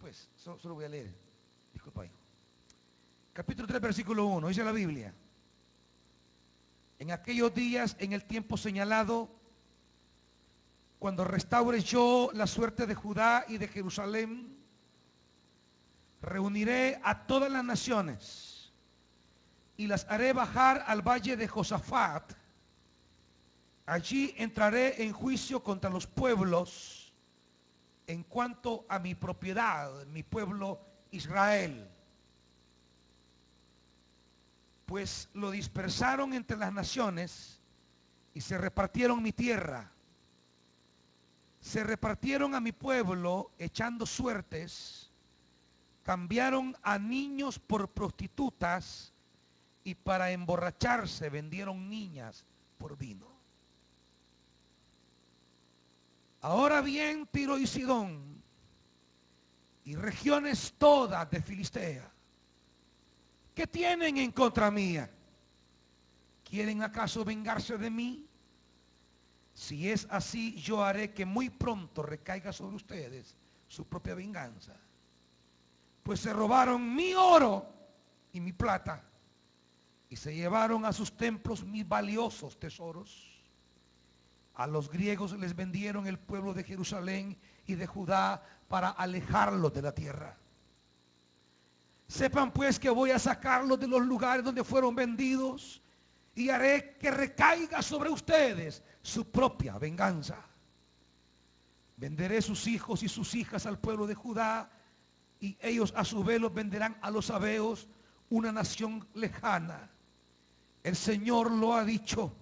después, solo voy a leer. Disculpa, hijo. Capítulo 3, versículo 1, dice la Biblia: en aquellos días, en el tiempo señalado, cuando restaure yo la suerte de Judá y de Jerusalén, reuniré a todas las naciones y las haré bajar al valle de Josafat. Allí entraré en juicio contra los pueblos en cuanto a mi propiedad, mi pueblo Israel. Pues lo dispersaron entre las naciones y se repartieron mi tierra. Se repartieron a mi pueblo echando suertes, cambiaron a niños por prostitutas y para emborracharse vendieron niñas por vino. Ahora bien, Tiro y Sidón y regiones todas de Filistea, ¿qué tienen en contra mía? ¿Quieren acaso vengarse de mí? Si es así, yo haré que muy pronto recaiga sobre ustedes su propia venganza. Pues se robaron mi oro y mi plata y se llevaron a sus templos mis valiosos tesoros. A los griegos les vendieron el pueblo de Jerusalén y de Judá para alejarlos de la tierra. Sepan pues que voy a sacarlos de los lugares donde fueron vendidos y haré que recaiga sobre ustedes su propia venganza. Venderé sus hijos y sus hijas al pueblo de Judá y ellos a su vez los venderán a los sabeos, una nación lejana. El Señor lo ha dicho.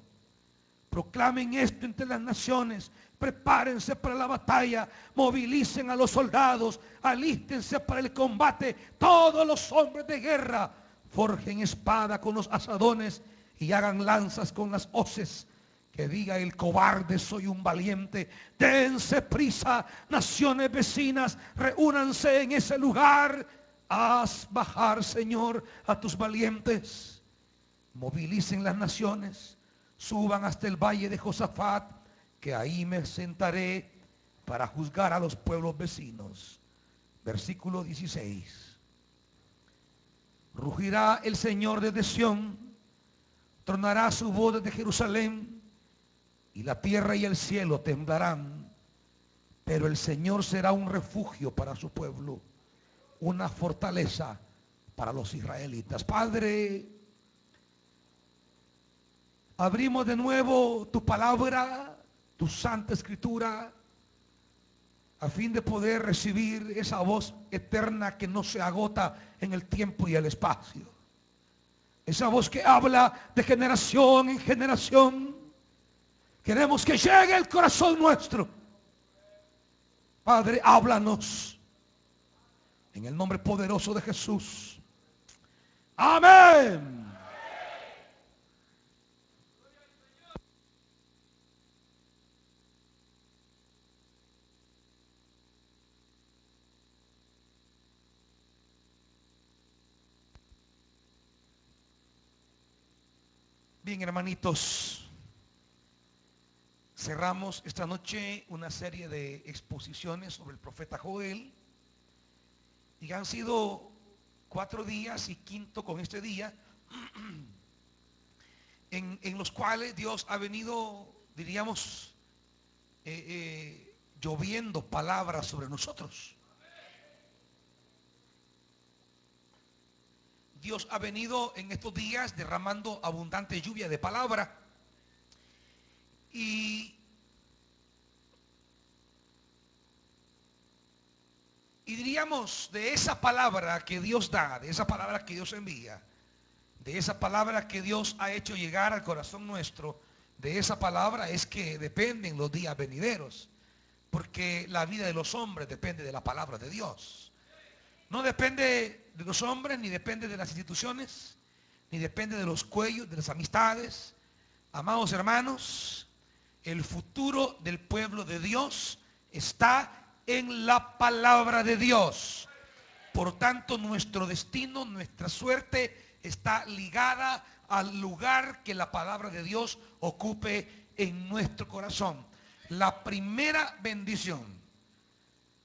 Proclamen esto entre las naciones, prepárense para la batalla, movilicen a los soldados, alístense para el combate, todos los hombres de guerra, forjen espada con los asadones y hagan lanzas con las hoces. Que diga el cobarde, soy un valiente. Dense prisa, naciones vecinas, reúnanse en ese lugar. Haz bajar, Señor, a tus valientes. Movilicen las naciones, suban hasta el valle de Josafat, que ahí me sentaré para juzgar a los pueblos vecinos. Versículo 16. Rugirá el Señor desde Sión, tronará su voz desde Jerusalén, y la tierra y el cielo temblarán, pero el Señor será un refugio para su pueblo, una fortaleza para los israelitas. Padre, abrimos de nuevo tu palabra, tu santa escritura, a fin de poder recibir esa voz eterna que no se agota en el tiempo y el espacio. Esa voz que habla de generación en generación. Queremos que llegue al corazón nuestro. Padre, háblanos en el nombre poderoso de Jesús. Amén. Bien, hermanitos, cerramos esta noche una serie de exposiciones sobre el profeta Joel y han sido 4 días y quinto con este día en los cuales Dios ha venido, diríamos, lloviendo palabras sobre nosotros. Dios ha venido en estos días derramando abundante lluvia de palabra. Y diríamos, de esa palabra que Dios da, de esa palabra que Dios envía, de esa palabra que Dios ha hecho llegar al corazón nuestro, de esa palabra es que dependen los días venideros. Porque la vida de los hombres depende de la palabra de Dios. No depende de los hombres, ni depende de las instituciones, ni depende de los cuellos, de las amistades. Amados hermanos, el futuro del pueblo de Dios está en la palabra de Dios. Por tanto, nuestro destino, nuestra suerte está ligada al lugar que la palabra de Dios ocupe en nuestro corazón. La primera bendición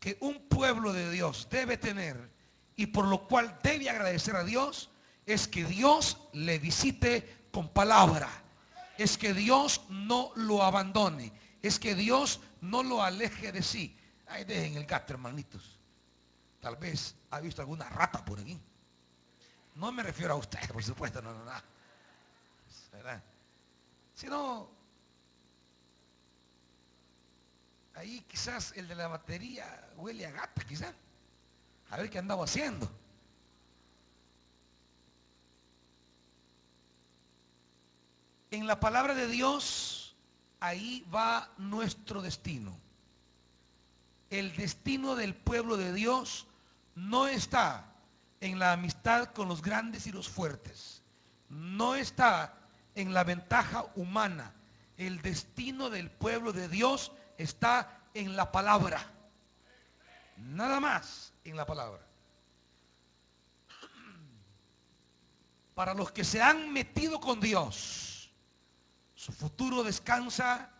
que un pueblo de Dios debe tener y por lo cual debe agradecer a Dios es que Dios le visite con palabra, es que Dios no lo abandone, es que Dios no lo aleje de sí. Ahí dejen el gato, hermanitos. Tal vez ha visto alguna rata por aquí. No me refiero a usted, por supuesto, no. ¿Verdad? Sino, ahí quizás el de la batería huele a gata, quizás. A ver qué andaba haciendo. En la palabra de Dios, ahí va nuestro destino. El destino del pueblo de Dios no está en la amistad con los grandes y los fuertes. No está en la ventaja humana. El destino del pueblo de Dios está en la palabra. Nada más en la palabra. Para los que se han metido con Dios, su futuro descansa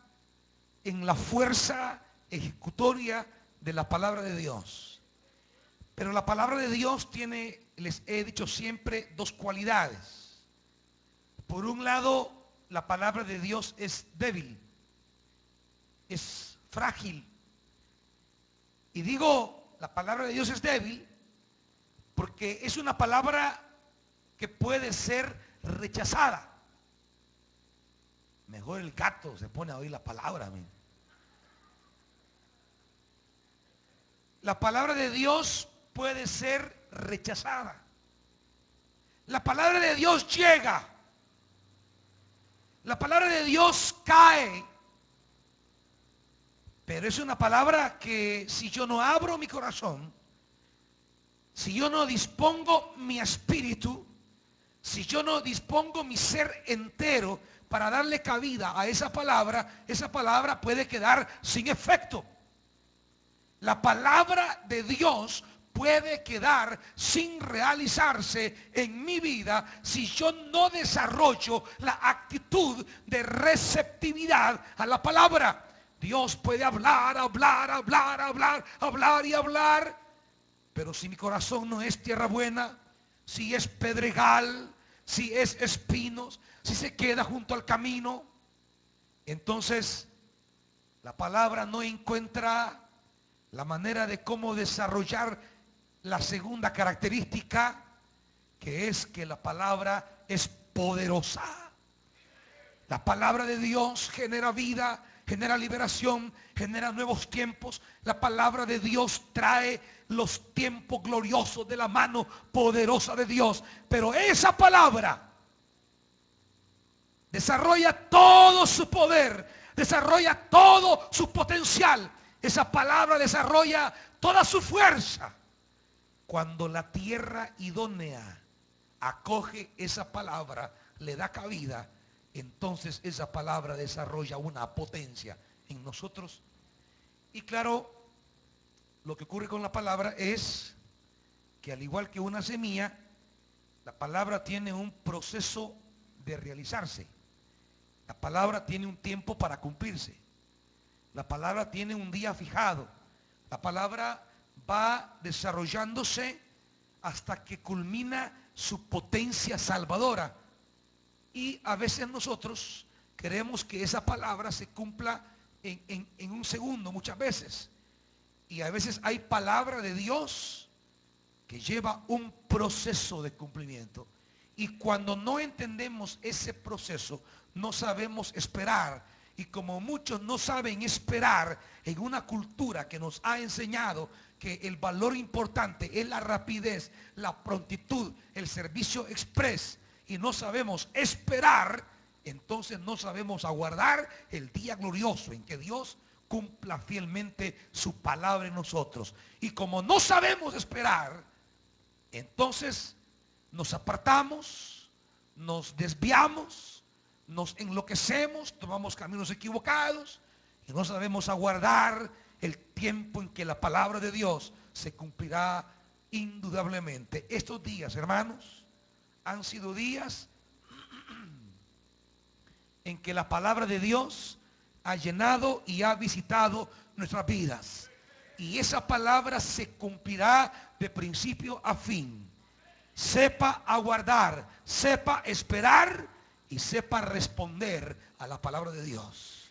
en la fuerza ejecutoria de la palabra de Dios. Pero la palabra de Dios tiene, les he dicho siempre, dos cualidades. Por un lado, la palabra de Dios es débil, es frágil. Y digo, la palabra de Dios es débil porque es una palabra que puede ser rechazada. Mejor el gato se pone a oír la palabra. Amén. La palabra de Dios puede ser rechazada. La palabra de Dios llega. La palabra de Dios cae. Pero es una palabra que si yo no abro mi corazón, si yo no dispongo mi espíritu, si yo no dispongo mi ser entero para darle cabida a esa palabra puede quedar sin efecto. La palabra de Dios puede quedar sin realizarse en mi vida si yo no desarrollo la actitud de receptividad a la palabra. Dios puede hablar, pero si mi corazón no es tierra buena, si es pedregal, si es espinos, si se queda junto al camino, entonces la palabra no encuentra la manera de cómo desarrollar la segunda característica, que es que la palabra es poderosa. La palabra de Dios genera vida, genera liberación, genera nuevos tiempos. La palabra de Dios trae los tiempos gloriosos de la mano poderosa de Dios. Pero esa palabra desarrolla todo su poder, desarrolla todo su potencial. Esa palabra desarrolla toda su fuerza cuando la tierra idónea acoge esa palabra, le da cabida. Entonces esa palabra desarrolla una potencia en nosotros. Y claro, lo que ocurre con la palabra es que al igual que una semilla, la palabra tiene un proceso de realizarse. La palabra tiene un tiempo para cumplirse. La palabra tiene un día fijado. La palabra va desarrollándose hasta que culmina su potencia salvadora. Y a veces nosotros queremos que esa palabra se cumpla en un segundo, muchas veces. Y a veces hay palabra de Dios que lleva un proceso de cumplimiento. Y cuando no entendemos ese proceso, no sabemos esperar. Y como muchos no saben esperar en una cultura que nos ha enseñado que el valor importante es la rapidez, la prontitud, el servicio express, y no sabemos esperar, entonces no sabemos aguardar el día glorioso en que Dios cumpla fielmente su palabra en nosotros. Y como no sabemos esperar, entonces nos apartamos, nos desviamos, nos enloquecemos, tomamos caminos equivocados y no sabemos aguardar el tiempo en que la palabra de Dios se cumplirá indudablemente. Estos días, hermanos, han sido días en que la palabra de Dios ha llenado y ha visitado nuestras vidas. y esa palabra se cumplirá de principio a fin. Sepa aguardar, sepa esperar y sepa responder a la palabra de Dios.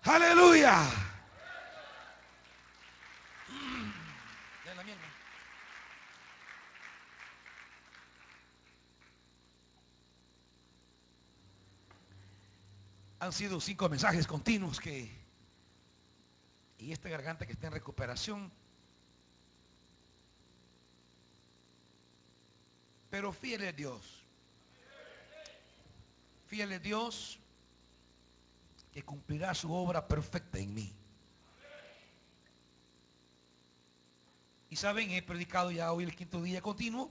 Aleluya. Han sido 5 mensajes continuos y esta garganta que está en recuperación. Pero fiel es Dios. Fiel es Dios que cumplirá su obra perfecta en mí. Y saben, he predicado ya hoy el 5.º día continuo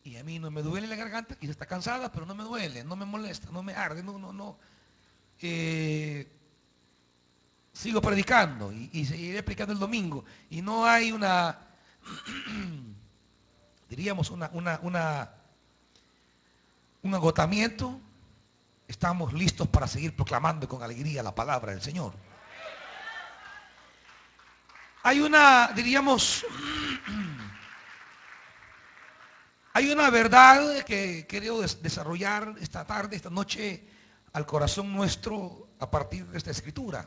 y a mí no me duele la garganta, quizás está cansada, pero no me duele, no me molesta, no me arde, no. Sigo predicando y seguiré predicando el domingo y no hay una diríamos un agotamiento. Estamos listos para seguir proclamando con alegría la palabra del Señor. Hay hay una verdad que quiero desarrollar esta tarde, esta noche, al corazón nuestro a partir de esta escritura.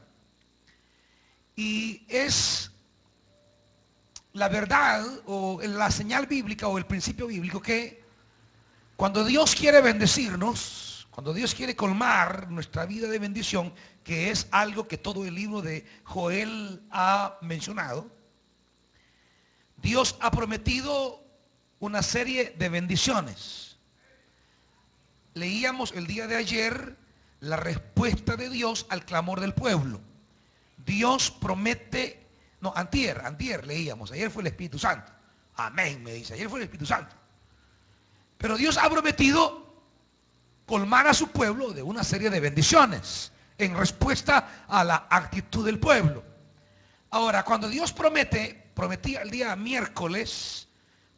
Y es la verdad o la señal bíblica o el principio bíblico que cuando Dios quiere bendecirnos, cuando Dios quiere colmar nuestra vida de bendición, que es algo que todo el libro de Joel ha mencionado, Dios ha prometido una serie de bendiciones. Leíamos el día de ayer la respuesta de Dios al clamor del pueblo. Dios promete, antier leíamos, ayer fue el Espíritu Santo. Amén, me dice, ayer fue el Espíritu Santo. Pero Dios ha prometido colmar a su pueblo de una serie de bendiciones en respuesta a la actitud del pueblo. Ahora, cuando Dios prometía el día miércoles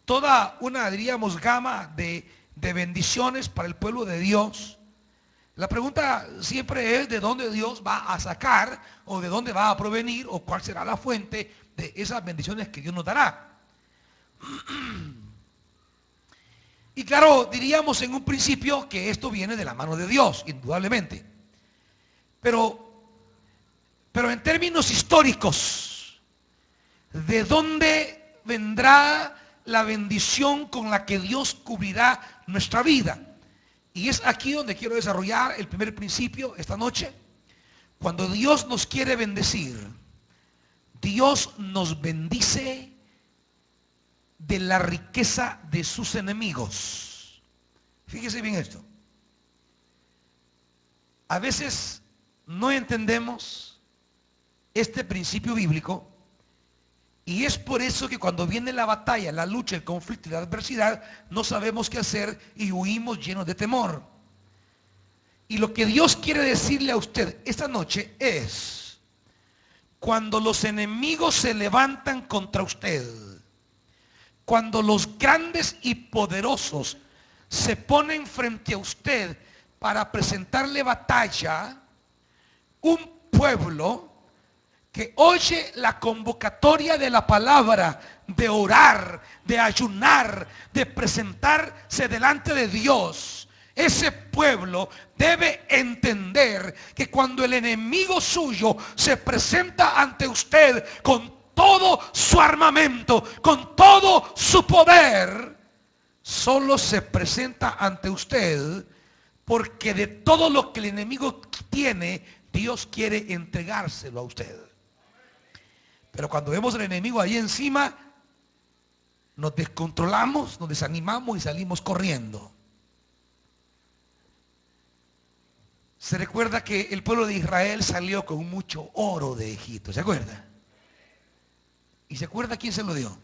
toda una, diríamos, gama de bendiciones para el pueblo de Dios, la pregunta siempre es de dónde Dios va a sacar o de dónde va a provenir o cuál será la fuente de esas bendiciones que Dios nos dará. Y claro, diríamos en un principio que esto viene de la mano de Dios, indudablemente. Pero en términos históricos, ¿de dónde vendrá la bendición con la que Dios cubrirá nuestra vida? Y es aquí donde quiero desarrollar el primer principio esta noche. Cuando Dios nos quiere bendecir, Dios nos bendice de la riqueza de sus enemigos. Fíjese bien esto. A veces no entendemos este principio bíblico y es por eso que cuando viene la batalla, la lucha, el conflicto y la adversidad, no sabemos qué hacer y huimos llenos de temor. Y lo que Dios quiere decirle a usted esta noche es: cuando los enemigos se levantan contra usted, cuando los grandes y poderosos se ponen frente a usted para presentarle batalla, un pueblo que oye la convocatoria de la palabra, de orar, de ayunar, de presentarse delante de Dios, ese pueblo debe entender que cuando el enemigo suyo se presenta ante usted con todo su armamento, con todo su poder, solo se presenta ante usted porque de todo lo que el enemigo tiene, Dios quiere entregárselo a usted. Pero cuando vemos al enemigo ahí encima, nos descontrolamos, nos desanimamos y salimos corriendo. Se recuerda que el pueblo de Israel salió con mucho oro de Egipto, ¿se acuerda? ¿Y se acuerda quién se lo dio?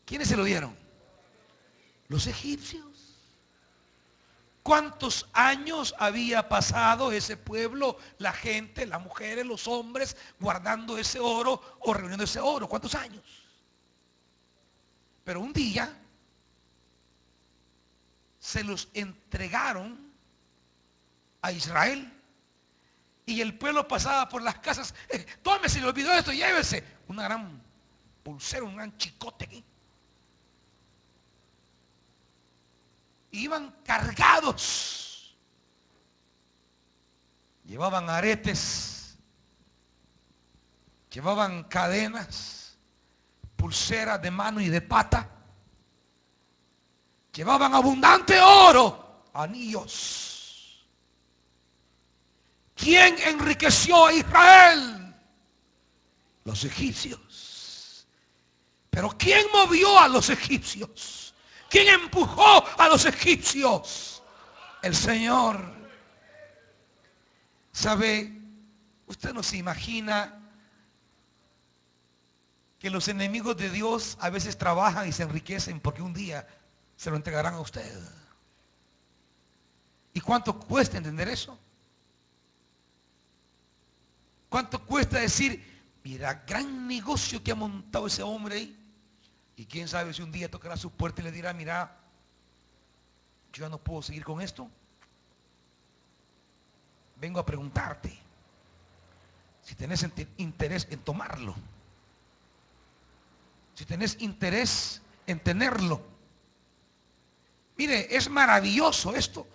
¿Quiénes se lo dieron? Los egipcios. ¿Cuántos años había pasado ese pueblo, la gente, las mujeres, los hombres, guardando ese oro o reuniendo ese oro? ¿Cuántos años? Pero un día se los entregaron a Israel Y el pueblo pasaba por las casas. Tome, se le olvidó esto, llévese. Una gran pulsera, un gran chicote aquí. Iban cargados. Llevaban aretes. Llevaban cadenas. Pulseras de mano y de pata. Llevaban abundante oro. Anillos. ¿Quién enriqueció a Israel? Los egipcios. Pero ¿quién movió a los egipcios? ¿Quién empujó a los egipcios? El Señor. ¿Sabe? Usted no se imagina que los enemigos de Dios a veces trabajan y se enriquecen porque un día se lo entregarán a usted. ¿Y cuánto cuesta entender eso? ¿Cuánto cuesta decir, mira, gran negocio que ha montado ese hombre ahí? Y quién sabe si un día tocará su puerta y le dirá, mira, yo ya no puedo seguir con esto. Vengo a preguntarte si tenés interés en tomarlo. Si tenés interés en tenerlo. Mire, es maravilloso esto.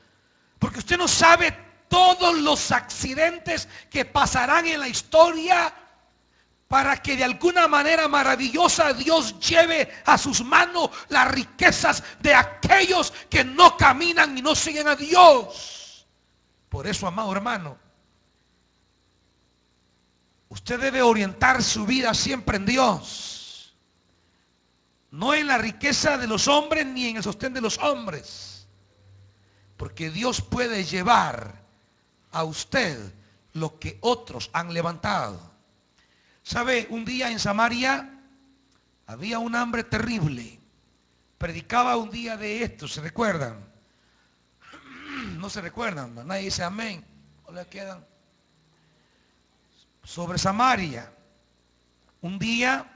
Porque usted no sabe todos los accidentes que pasarán en la historia para que de alguna manera maravillosa Dios lleve a sus manos las riquezas de aquellos que no caminan y no siguen a Dios. Por eso, amado hermano, usted debe orientar su vida siempre en Dios, no en la riqueza de los hombres ni en el sostén de los hombres, porque Dios puede llevar a usted lo que otros han levantado. ¿Sabe? Un día en Samaria había un hambre terrible. Predicaba un día de esto, ¿se recuerdan? No se recuerdan, nadie dice amén. ¿O le quedan? Sobre Samaria. Un día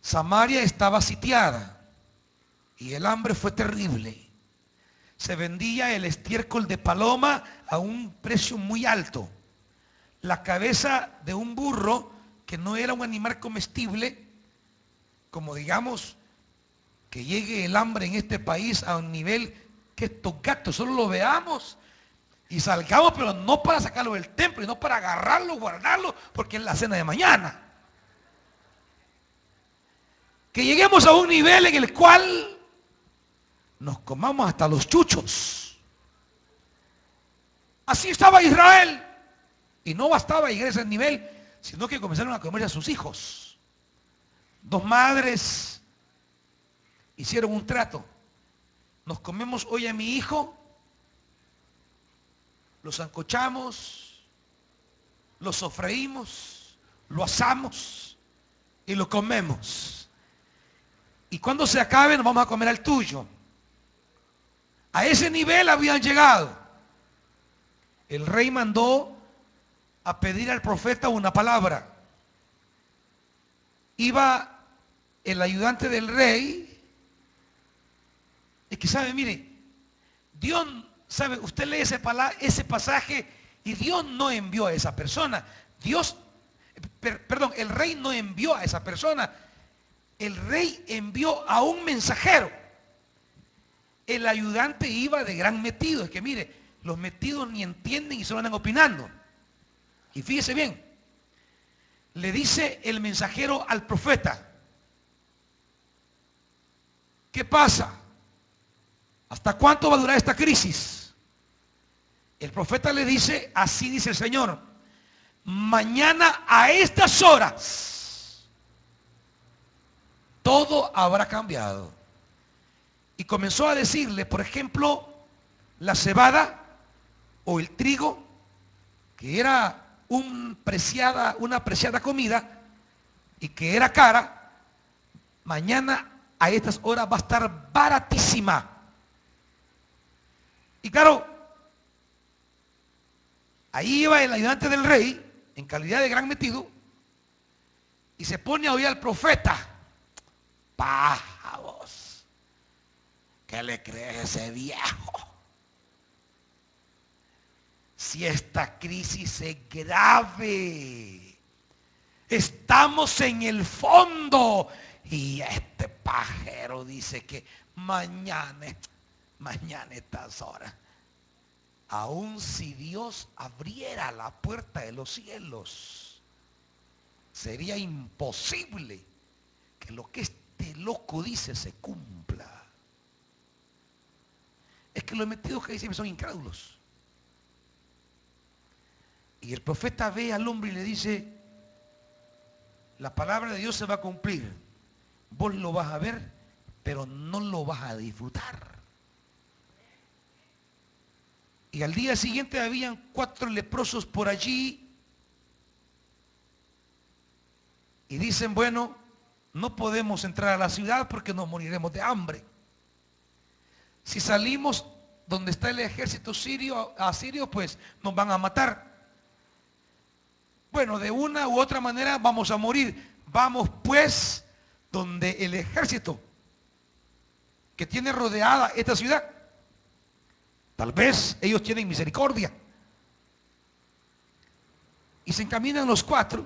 Samaria estaba sitiada y el hambre fue terrible. Se vendía el estiércol de paloma a un precio muy alto. La cabeza de un burro, que no era un animal comestible, como digamos que llegue el hambre en este país a un nivel que estos gatos solo lo veamos y salgamos, pero no para sacarlo del templo y no para agarrarlo, guardarlo, porque es la cena de mañana. Que lleguemos a un nivel en el cual nos comamos hasta los chuchos. Así estaba Israel. Y no bastaba llegar a ese nivel, sino que comenzaron a comerse a sus hijos. Dos madres hicieron un trato. Nos comemos hoy a mi hijo, lo sancochamos, lo sofreímos, lo asamos y lo comemos. Y cuando se acabe nos vamos a comer al tuyo. A ese nivel habían llegado. El rey mandó a pedir al profeta una palabra. Iba el ayudante del rey. Es que sabe, mire, Dios, sabe, usted lee ese pasaje y Dios no envió a esa persona. El rey no envió a esa persona. El rey envió a un mensajero. El ayudante iba de gran metido. Es que mire, los metidos ni entienden y solo andan opinando. Y fíjese bien, le dice el mensajero al profeta, ¿qué pasa? ¿Hasta cuánto va a durar esta crisis? El profeta le dice, así dice el Señor, mañana a estas horas todo habrá cambiado. Y comenzó a decirle, por ejemplo, la cebada o el trigo, que era una preciada comida y que era cara, mañana a estas horas va a estar baratísima. Y claro, ahí iba el ayudante del rey, en calidad de gran metido, y se pone a oír al profeta. Pájaros, ¿qué le crees a ese viejo? si esta crisis es grave, estamos en el fondo, y este pajero dice que mañana a estas horas, aun si Dios abriera la puerta de los cielos, sería imposible que lo que este loco dice se cumpla. Es que los metidos que dicen son incrédulos. Y el profeta ve al hombre y le dice: la palabra de Dios se va a cumplir. Vos lo vas a ver, pero no lo vas a disfrutar. Y al día siguiente habían 4 leprosos por allí. Y dicen: bueno, no podemos entrar a la ciudad porque nos moriremos de hambre. Si salimos donde está el ejército asirio, pues nos van a matar. Bueno, de una u otra manera vamos a morir. Vamos pues donde el ejército que tiene rodeada esta ciudad. Tal vez ellos tienen misericordia. Y se encaminan los 4.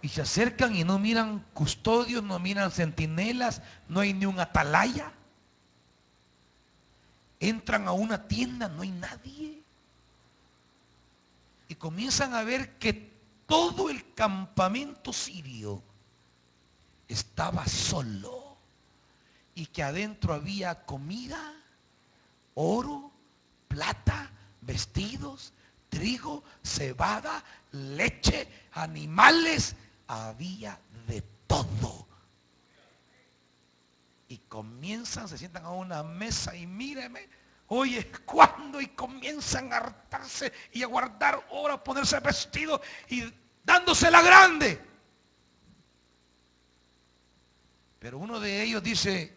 Y se acercan y no miran custodios, no miran centinelas, no hay ni un atalaya. Entran a una tienda, no hay nadie. Y comienzan a ver que todo el campamento sirio estaba solo. Y que adentro había comida, oro, plata, vestidos, trigo, cebada, leche, animales. Había de todo. Y comienzan, se sientan a una mesa y míreme, hoy es cuando, y comienzan a hartarse y a guardar oro, a ponerse vestido y dándose la grande. Pero uno de ellos dice: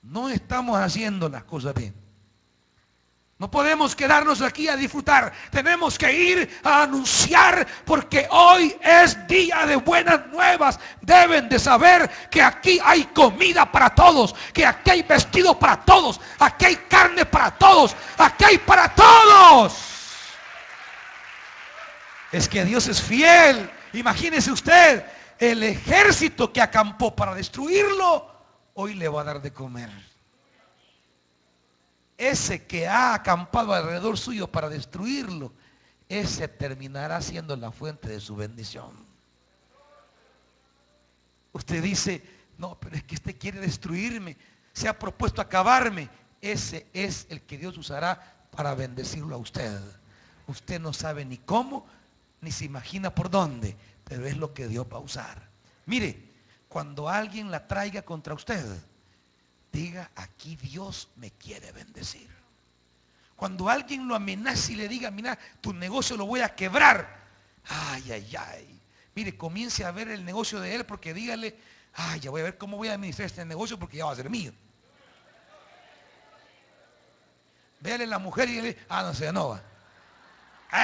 no estamos haciendo las cosas bien. No podemos quedarnos aquí a disfrutar. Tenemos que ir a anunciar, porque hoy es día de buenas nuevas. Deben de saber que aquí hay comida para todos, que aquí hay vestido para todos, aquí hay carne para todos, aquí hay para todos. Es que Dios es fiel. Imagínese usted, el ejército que acampó para destruirlo, hoy le va a dar de comer. Ese que ha acampado alrededor suyo para destruirlo, ese terminará siendo la fuente de su bendición. Usted dice: no, pero es que este quiere destruirme, se ha propuesto acabarme. Ese es el que Dios usará para bendecirlo a usted. Usted no sabe ni cómo, ni se imagina por dónde, pero es lo que Dios va a usar. Mire, cuando alguien la traiga contra usted, diga: aquí Dios me quiere bendecir. Cuando alguien lo amenace y le diga: mira, tu negocio lo voy a quebrar. Ay, ay, ay. Mire, comience a ver el negocio de él, porque dígale: ay, ya voy a ver cómo voy a administrar este negocio, porque ya va a ser mío. Véale a la mujer y dile: ah, no se no va.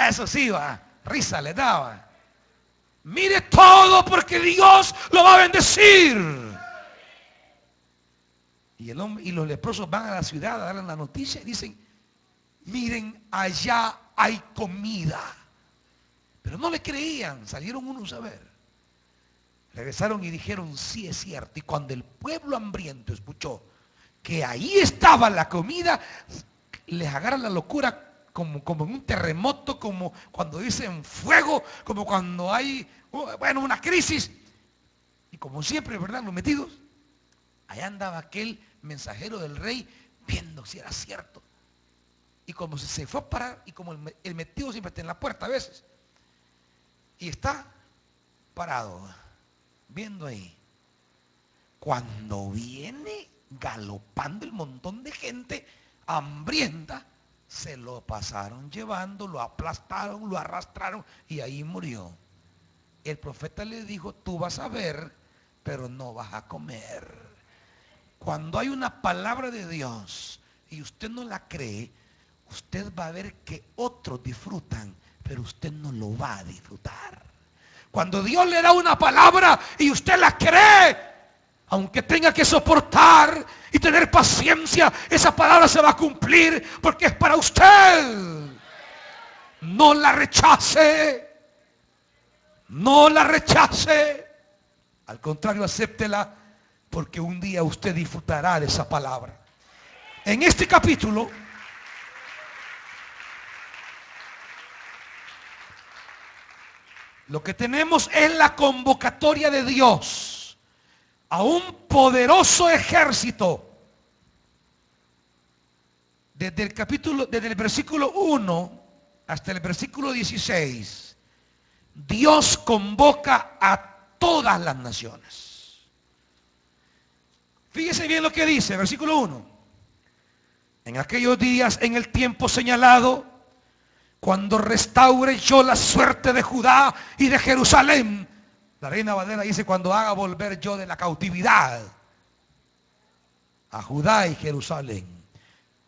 Eso sí va. Risa le daba. Mire todo, porque Dios lo va a bendecir. Y el hombre y los leprosos van a la ciudad a darle la noticia y dicen: miren, allá hay comida. Pero no le creían, salieron unos a ver. Regresaron y dijeron: sí, es cierto. Y cuando el pueblo hambriento escuchó que ahí estaba la comida, les agarra la locura, como en un terremoto, como cuando dicen fuego, como cuando hay, bueno, una crisis. Y como siempre, ¿verdad?, los metidos. Allá andaba aquel mensajero del rey viendo si era cierto. Y como se fue a parar, y como el metido siempre está en la puerta a veces, y está parado viendo ahí, cuando viene galopando el montón de gente hambrienta, se lo pasaron llevando, lo aplastaron, lo arrastraron y ahí murió. El profeta le dijo: tú vas a ver, pero no vas a comer. Cuando hay una palabra de Dios y usted no la cree, usted va a ver que otros disfrutan, pero usted no lo va a disfrutar. Cuando Dios le da una palabra y usted la cree, Aunque tenga que soportar y tener paciencia, esa palabra se va a cumplir porque es para usted. No la rechace. No la rechace. Al contrario, acéptela, porque un día usted disfrutará de esa palabra. En este capítulo, lo que tenemos es la convocatoria de Dios a un poderoso ejército. Desde el versículo 1 hasta el versículo 16, Dios convoca a todas las naciones. Fíjese bien lo que dice, versículo 1. En aquellos días, en el tiempo señalado, cuando restaure yo la suerte de Judá y de Jerusalén. La Reina Valera dice: cuando haga volver yo de la cautividad a Judá y Jerusalén.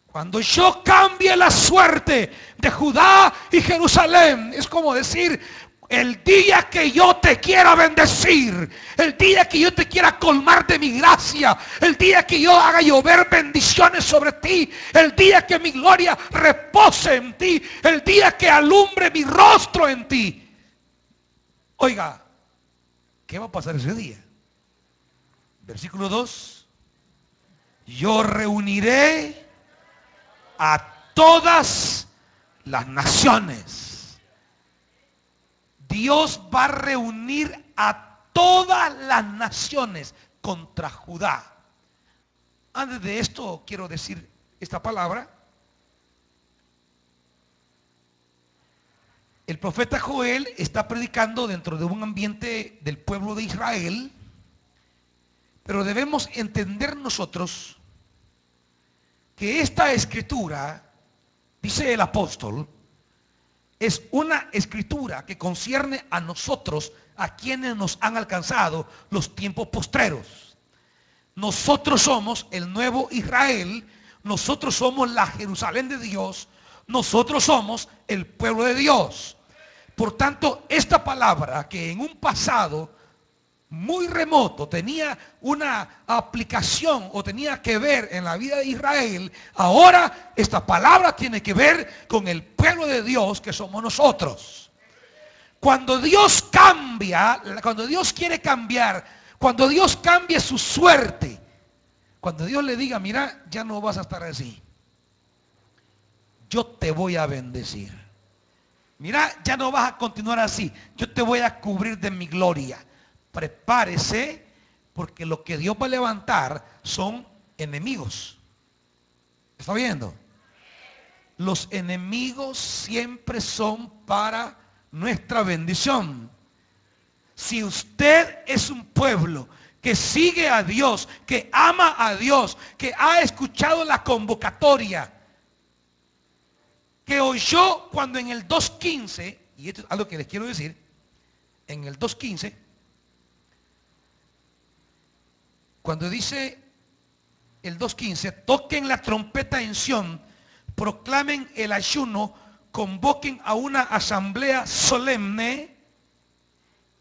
Cuando yo cambie la suerte de Judá y Jerusalén. Es como decir, el día que yo te quiera bendecir, el día que yo te quiera colmar de mi gracia, el día que yo haga llover bendiciones sobre ti, el día que mi gloria repose en ti, el día que alumbre mi rostro en ti. Oiga, ¿qué va a pasar ese día? Versículo 2. Yo reuniré a todas las naciones. Dios va a reunir a todas las naciones contra Judá. Antes de esto quiero decir esta palabra. El profeta Joel está predicando dentro de un ambiente del pueblo de Israel, pero debemos entender nosotros que esta escritura, dice el apóstol, es una escritura que concierne a nosotros, a quienes nos han alcanzado los tiempos postreros. Nosotros somos el nuevo Israel, nosotros somos la Jerusalén de Dios, nosotros somos el pueblo de Dios. Por tanto, esta palabra que en un pasado muy remoto tenía una aplicación o tenía que ver en la vida de Israel, ahora esta palabra tiene que ver con el pueblo de Dios que somos nosotros. Cuando Dios cambia, cuando Dios quiere cambiar, cuando Dios cambie su suerte, cuando Dios le diga: mira, ya no vas a estar así, yo te voy a bendecir, mira, ya no vas a continuar así, yo te voy a cubrir de mi gloria. Prepárese, porque lo que Dios va a levantar son enemigos. ¿Está viendo? Los enemigos siempre son para nuestra bendición. Si usted es un pueblo que sigue a Dios, que ama a Dios, que ha escuchado la convocatoria, que oyó cuando en el 2.15, y esto es algo que les quiero decir, en el 2.15, cuando dice el 2.15, toquen la trompeta en Sión, proclamen el ayuno, convoquen a una asamblea solemne.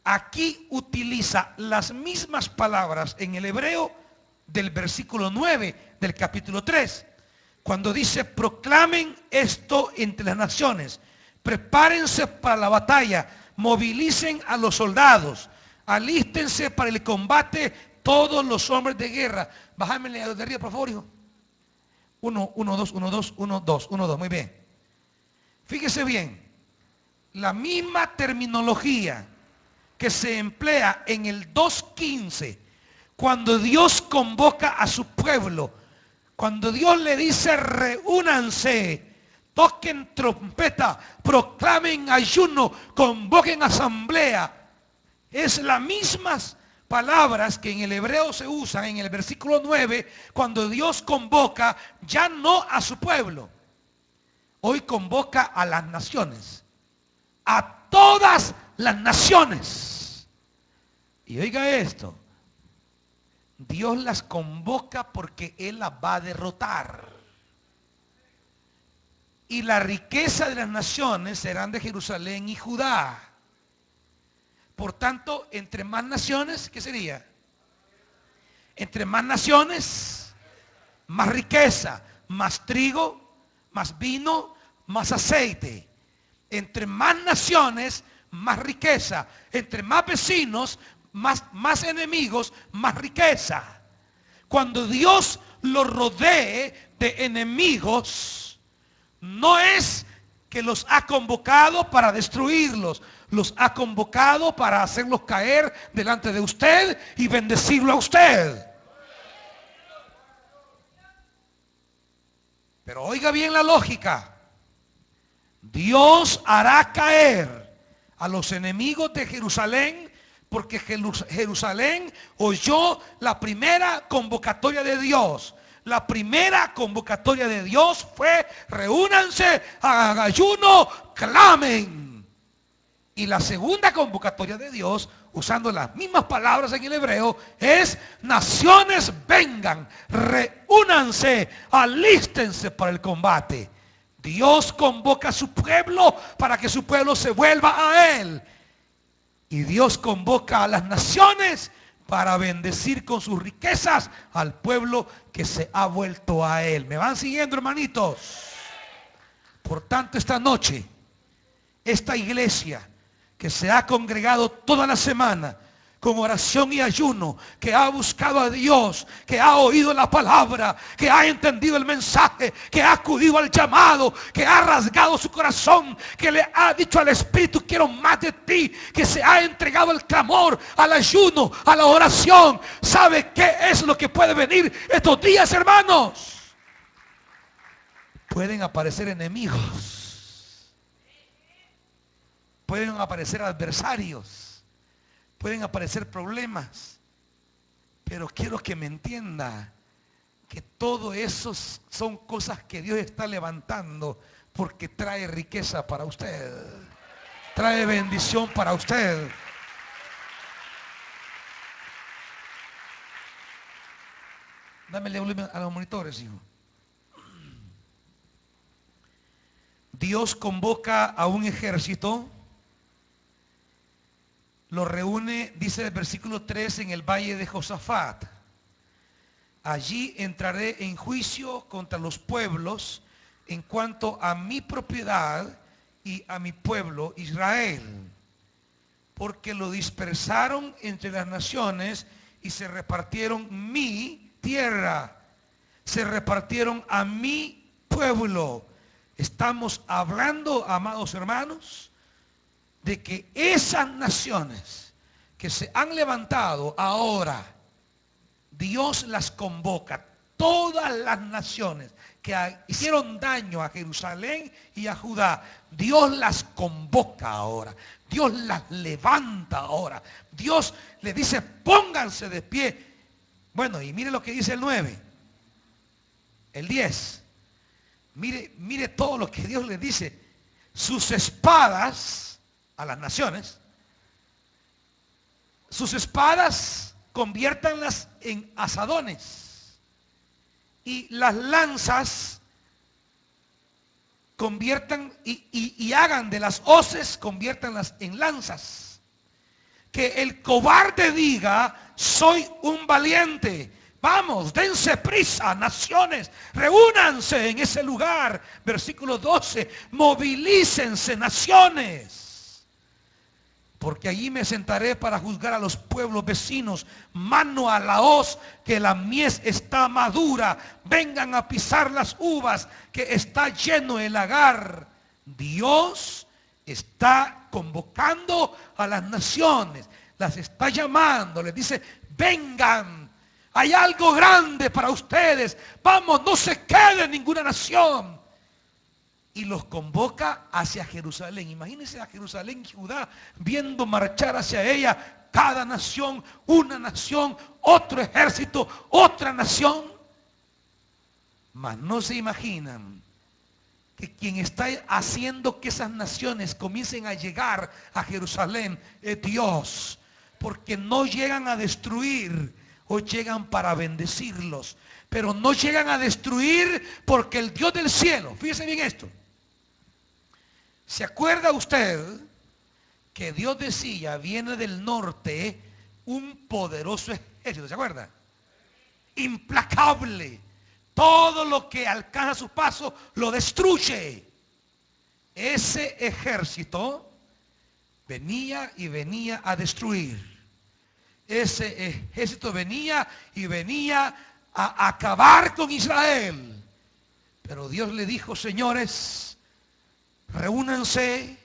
Aquí utiliza las mismas palabras en el hebreo del versículo 9 del capítulo 3. Cuando dice: proclamen esto entre las naciones, prepárense para la batalla, movilicen a los soldados, alístense para el combate todos los hombres de guerra. Bájame de arriba, por favor, hijo. 1, 1, 2, 1, 2, 1, 2, 1, 2, muy bien. Fíjese bien, la misma terminología que se emplea en el 2.15, cuando Dios convoca a su pueblo, cuando Dios le dice: reúnanse, toquen trompeta, proclamen ayuno, convoquen asamblea, es las mismas palabras que en el hebreo se usan en el versículo 9, cuando Dios convoca ya no a su pueblo, hoy convoca a las naciones, a todas las naciones. Y oiga esto, Dios las convoca porque Él las va a derrotar. Y la riqueza de las naciones serán de Jerusalén y Judá. Por tanto, entre más naciones, ¿qué sería? Entre más naciones, más riqueza, más trigo, más vino, más aceite. Entre más naciones, más riqueza. Entre más vecinos, más enemigos, más riqueza. Cuando Dios los rodee de enemigos, no es que los ha convocado para destruirlos, los ha convocado para hacerlos caer delante de usted y bendecirlo a usted. Pero oiga bien la lógica. Dios hará caer a los enemigos de Jerusalén, porque Jerusalén oyó la primera convocatoria de Dios. La primera convocatoria de Dios fue: reúnanse, hagan ayuno, clamen. Y la segunda convocatoria de Dios, usando las mismas palabras en el hebreo, es: naciones vengan, reúnanse, alístense para el combate. Dios convoca a su pueblo para que su pueblo se vuelva a Él. Y Dios convoca a las naciones para bendecir con sus riquezas al pueblo que se ha vuelto a Él. ¿Me van siguiendo, hermanitos? Por tanto, esta noche, esta iglesia que se ha congregado toda la semana con oración y ayuno, que ha buscado a Dios, que ha oído la palabra, que ha entendido el mensaje, que ha acudido al llamado, que ha rasgado su corazón, que le ha dicho al Espíritu: quiero más de ti, que se ha entregado al clamor, al ayuno, a la oración. ¿Sabe qué es lo que puede venir estos días, hermanos? Pueden aparecer enemigos, pueden aparecer adversarios, pueden aparecer problemas, pero quiero que me entienda que todo eso son cosas que Dios está levantando, porque trae riqueza para usted, trae bendición para usted. Dámele volumen a los monitores, hijo. Dios convoca a un ejército, lo reúne, dice el versículo 3, en el valle de Josafat. Allí entraré en juicio contra los pueblos en cuanto a mi propiedad y a mi pueblo Israel, porque lo dispersaron entre las naciones y se repartieron mi tierra, se repartieron a mi pueblo. Estamos hablando, amados hermanos, de que esas naciones que se han levantado ahora, Dios las convoca. Todas las naciones que hicieron daño a Jerusalén y a Judá, Dios las convoca ahora. Dios las levanta ahora. Dios le dice: pónganse de pie. Bueno, y mire lo que dice el 9, el 10. Mire todo lo que Dios le dice. Sus espadas a las naciones, sus espadas conviértanlas en asadones, y las lanzas conviertan y hagan de las hoces, conviértanlas en lanzas. Que el cobarde diga: soy un valiente. Vamos, dense prisa, naciones, reúnanse en ese lugar. Versículo 12, movilícense, naciones, porque allí me sentaré para juzgar a los pueblos vecinos. Mano a la hoz, que la mies está madura. Vengan a pisar las uvas, que está lleno el lagar. Dios está convocando a las naciones, las está llamando, les dice: vengan, hay algo grande para ustedes. Vamos, no se quede ninguna nación. Y los convoca hacia Jerusalén. Imagínense a Jerusalén y Judá viendo marchar hacia ella cada nación, una nación, otro ejército, otra nación. Mas no se imaginan que quien está haciendo que esas naciones comiencen a llegar a Jerusalén es Dios, porque no llegan a destruir, o llegan para bendecirlos, pero no llegan a destruir, porque el Dios del cielo, fíjese bien esto, ¿se acuerda usted que Dios decía: viene del norte un poderoso ejército? ¿Se acuerda? implacable. Todo lo que alcanza su paso lo destruye. Ese ejército venía y venía a destruir. Ese ejército venía y venía a acabar con Israel. Pero Dios le dijo: señores, reúnanse,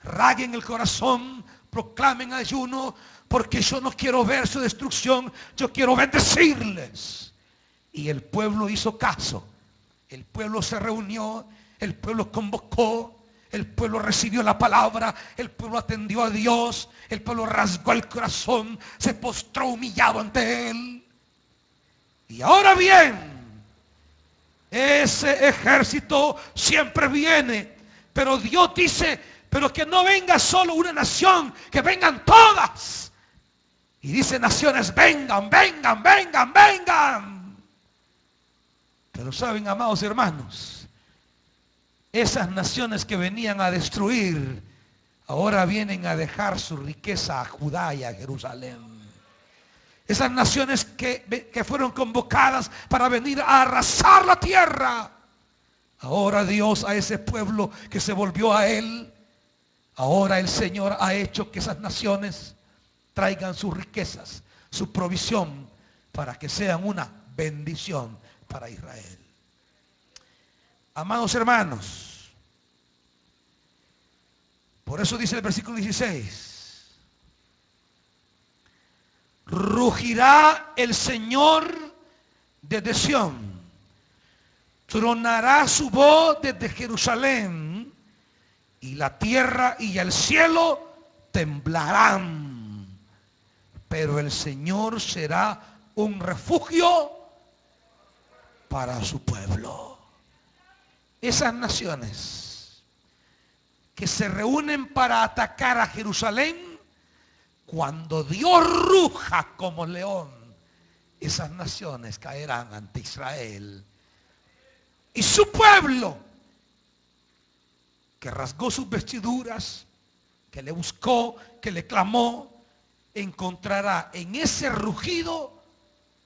rasguen el corazón, proclamen ayuno, porque yo no quiero ver su destrucción, yo quiero bendecirles. Y el pueblo hizo caso. El pueblo se reunió, el pueblo convocó, el pueblo recibió la palabra, el pueblo atendió a Dios, el pueblo rasgó el corazón, se postró humillado ante Él. Y ahora bien, ese ejército siempre viene, pero Dios dice: pero que no venga solo una nación, que vengan todas. Y dice: naciones, vengan, vengan, vengan, vengan. Pero saben, amados hermanos, esas naciones que venían a destruir, ahora vienen a dejar su riqueza a Judá y a Jerusalén. Esas naciones que fueron convocadas para venir a arrasar la tierra, ahora Dios a ese pueblo que se volvió a Él, ahora el Señor ha hecho que esas naciones traigan sus riquezas, su provisión, para que sean una bendición para Israel. Amados hermanos, por eso dice el versículo 16: rugirá el Señor desde Sión, tronará su voz desde Jerusalén, y la tierra y el cielo temblarán, pero el Señor será un refugio para su pueblo. Esas naciones que se reúnen para atacar a Jerusalén, cuando Dios ruja como león, esas naciones caerán ante Israel. Y su pueblo, que rasgó sus vestiduras, que le buscó, que le clamó, encontrará en ese rugido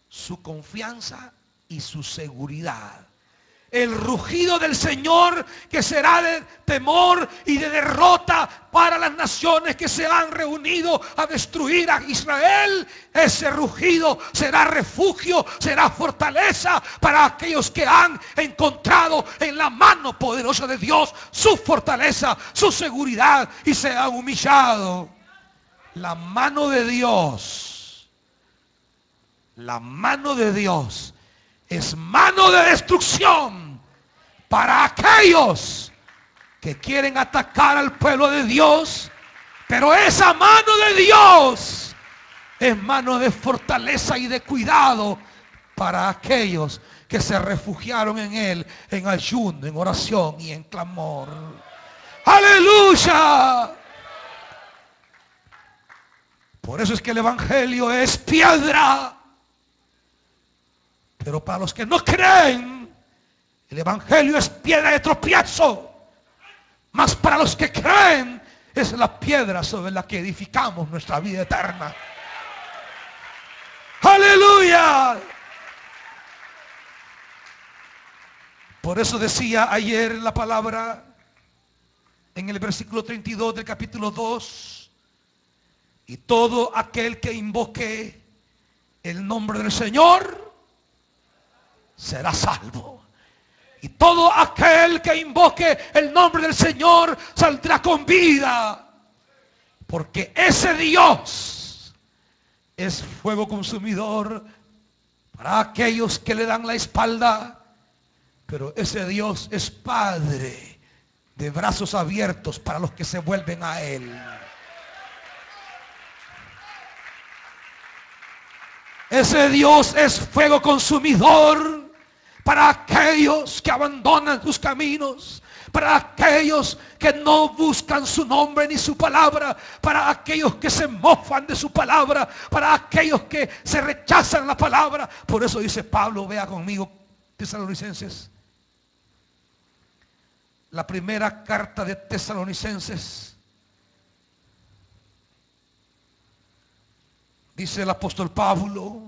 su confianza y su seguridad. El rugido del Señor, que será de temor y de derrota para las naciones que se han reunido a destruir a Israel. Ese rugido será refugio, será fortaleza para aquellos que han encontrado en la mano poderosa de Dios su fortaleza, su seguridad, y se han humillado. La mano de Dios, la mano de Dios es mano de destrucción para aquellos que quieren atacar al pueblo de Dios. Pero esa mano de Dios es mano de fortaleza y de cuidado para aquellos que se refugiaron en Él, en ayuno, en oración y en clamor. ¡Aleluya! Por eso es que el Evangelio es piedra. Pero para los que no creen, el Evangelio es piedra de tropiezo. Mas para los que creen, es la piedra sobre la que edificamos nuestra vida eterna. ¡Aleluya! Por eso decía ayer en la palabra, en el versículo 32 del capítulo 2, y todo aquel que invoque el nombre del Señor será salvo. Y todo aquel que invoque el nombre del Señor saldrá con vida. Porque ese Dios es fuego consumidor para aquellos que le dan la espalda. Pero ese Dios es Padre de brazos abiertos para los que se vuelven a Él. Ese Dios es fuego consumidor para aquellos que abandonan sus caminos, para aquellos que no buscan su nombre ni su palabra, para aquellos que se mofan de su palabra, para aquellos que se rechazan la palabra. Por eso dice Pablo, vea conmigo, Tesalonicenses, la primera carta de Tesalonicenses. Dice el apóstol Pablo: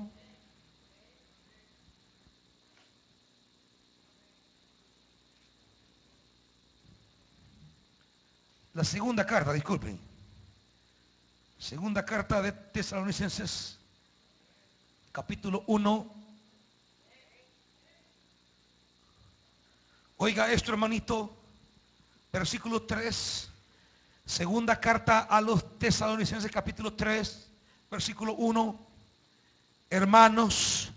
La segunda carta, disculpen. Segunda carta de Tesalonicenses, capítulo 1. Oiga esto, hermanito, versículo 3. Segunda carta a los Tesalonicenses, capítulo 3, versículo 1. Hermanos,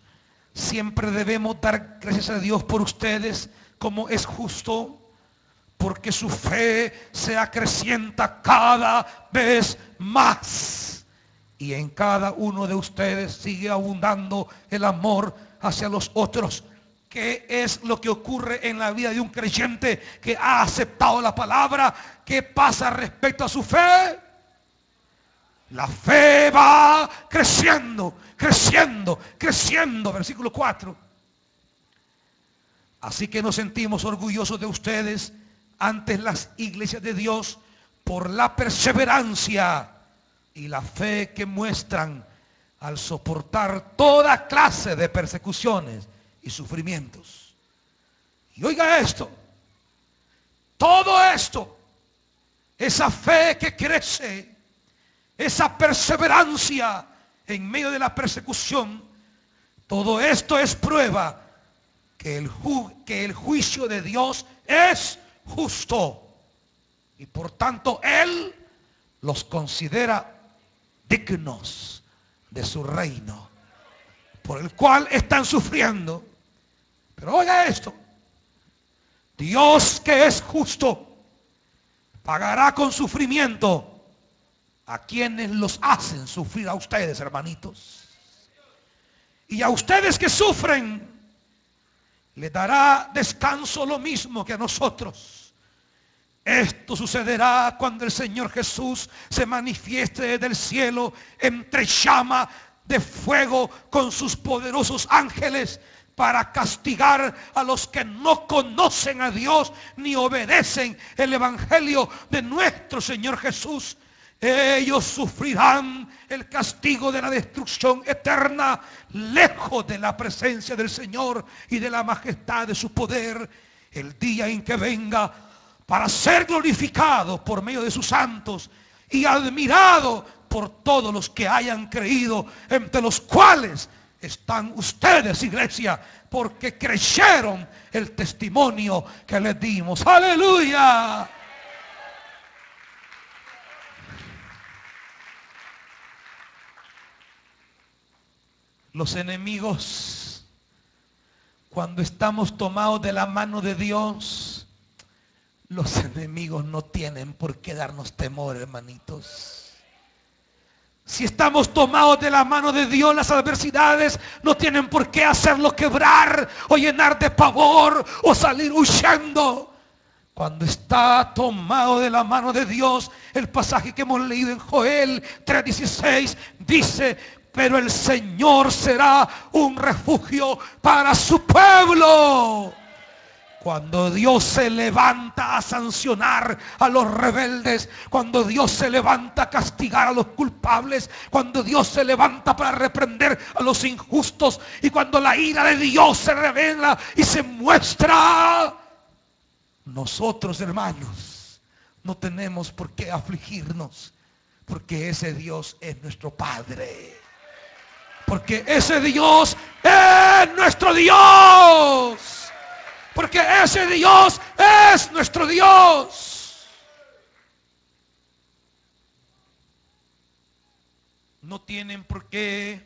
siempre debemos dar gracias a Dios por ustedes, como es justo, porque su fe se acrecienta cada vez más. Y en cada uno de ustedes sigue abundando el amor hacia los otros. ¿Qué es lo que ocurre en la vida de un creyente que ha aceptado la palabra? ¿Qué pasa respecto a su fe? La fe va creciendo, creciendo, creciendo. Versículo 4. Así que nos sentimos orgullosos de ustedes ante las iglesias de Dios por la perseverancia y la fe que muestran al soportar toda clase de persecuciones y sufrimientos. Y oiga esto, todo esto, esa fe que crece, esa perseverancia en medio de la persecución, todo esto es prueba que el juicio de Dios es justo, y por tanto Él los considera dignos de su reino, por el cual están sufriendo. Pero oiga esto, Dios, que es justo, pagará con sufrimiento a quienes los hacen sufrir a ustedes, hermanitos. Y a ustedes que sufren, les dará descanso lo mismo que a nosotros. Esto sucederá cuando el Señor Jesús se manifieste desde el cielo entre llama de fuego con sus poderosos ángeles, para castigar a los que no conocen a Dios ni obedecen el evangelio de nuestro Señor Jesús. Ellos sufrirán el castigo de la destrucción eterna, lejos de la presencia del Señor y de la majestad de su poder, el día en que venga para ser glorificado por medio de sus santos y admirado por todos los que hayan creído, entre los cuales están ustedes, iglesia, porque creyeron el testimonio que les dimos. ¡Aleluya! Los enemigos, cuando estamos tomados de la mano de Dios, los enemigos no tienen por qué darnos temor, hermanitos. Si estamos tomados de la mano de Dios, las adversidades no tienen por qué hacerlo quebrar o llenar de pavor o salir huyendo. Cuando está tomado de la mano de Dios, el pasaje que hemos leído en Joel 3:16 dice: pero el Señor será un refugio para su pueblo. Cuando Dios se levanta a sancionar a los rebeldes, cuando Dios se levanta a castigar a los culpables, cuando Dios se levanta para reprender a los injustos, y cuando la ira de Dios se revela y se muestra, nosotros, hermanos, no tenemos por qué afligirnos, porque ese Dios es nuestro Padre. Porque ese Dios es nuestro Dios. Porque ese Dios es nuestro Dios. No tienen por qué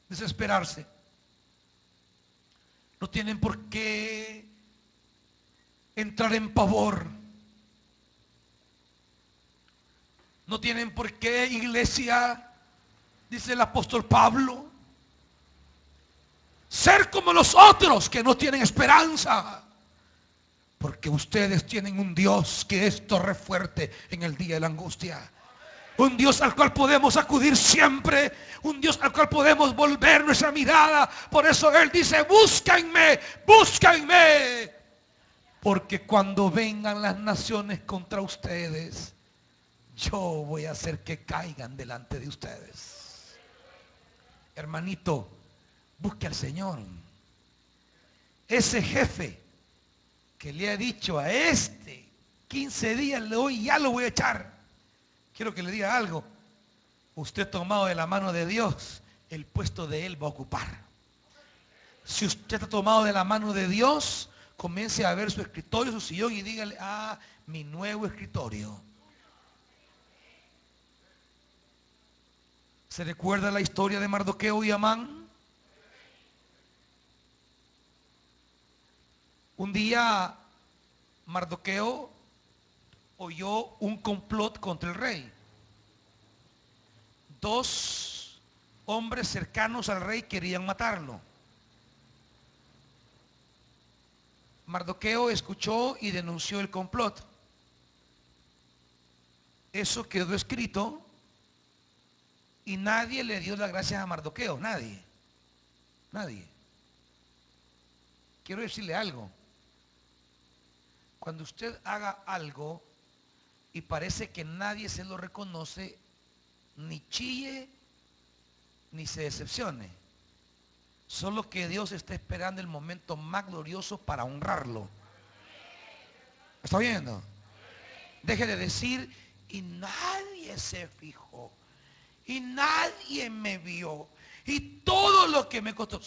desesperarse. No tienen por qué entrar en pavor. No tienen por qué, iglesia, dice el apóstol Pablo, ser como los otros que no tienen esperanza. Porque ustedes tienen un Dios que es torre fuerte en el día de la angustia. Un Dios al cual podemos acudir siempre. Un Dios al cual podemos volver nuestra mirada. Por eso Él dice: búsquenme, búsquenme. Porque cuando vengan las naciones contra ustedes, yo voy a hacer que caigan delante de ustedes. Hermanito, busque al Señor. Ese jefe que le ha dicho a este 15 días le doy y ya lo voy a echar. Quiero que le diga algo. Usted tomado de la mano de Dios, el puesto de Él va a ocupar. Si usted está tomado de la mano de Dios, comience a ver su escritorio, su sillón y dígale, mi nuevo escritorio. ¿Se recuerda la historia de Mardoqueo y Amán? Un día Mardoqueo oyó un complot contra el rey. Dos hombres cercanos al rey querían matarlo. Mardoqueo escuchó y denunció el complot. Eso quedó escrito y nadie le dio las gracias a Mardoqueo. Nadie. Quiero decirle algo. Cuando usted haga algo y parece que nadie se lo reconoce, ni chille ni se decepcione. Solo que Dios está esperando el momento más glorioso para honrarlo. ¿Está oyendo? Deje de decir, y nadie se fijó, y nadie me vio, y todo lo que me costó.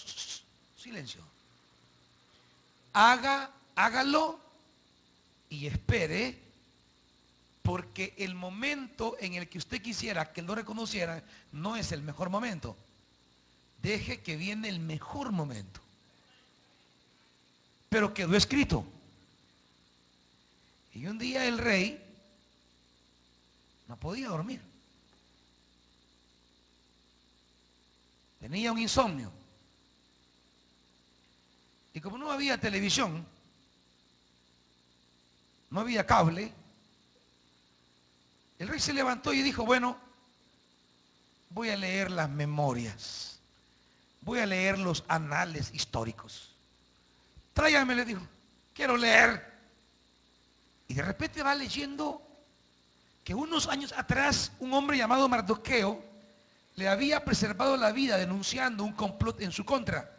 Silencio. Hágalo y espere, porque el momento en el que usted quisiera que lo reconocieran no es el mejor momento. Deje que viene el mejor momento. Pero quedó escrito. Y un día el rey no podía dormir. Tenía un insomnio. Y como no había televisión, no había cable, el rey se levantó y dijo, bueno, voy a leer las memorias. Voy a leer los anales históricos. Tráigame, le dijo, quiero leer. Y de repente va leyendo que unos años atrás un hombre llamado Mardoqueo le había preservado la vida denunciando un complot en su contra.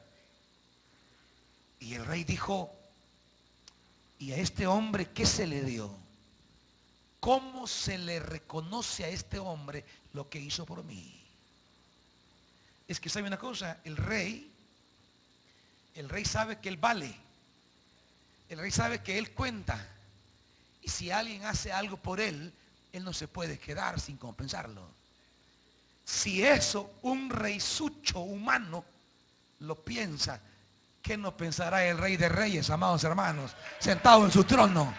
Y el rey dijo, ¿y a este hombre qué se le dio? ¿Cómo se le reconoce a este hombre lo que hizo por mí? Es que sabe una cosa, el rey sabe que él vale. El rey sabe que él cuenta. Y si alguien hace algo por él, él no se puede quedar sin compensarlo. Si eso un reisucho humano lo piensa, ¿qué no pensará el Rey de Reyes, amados hermanos, sentado en su trono?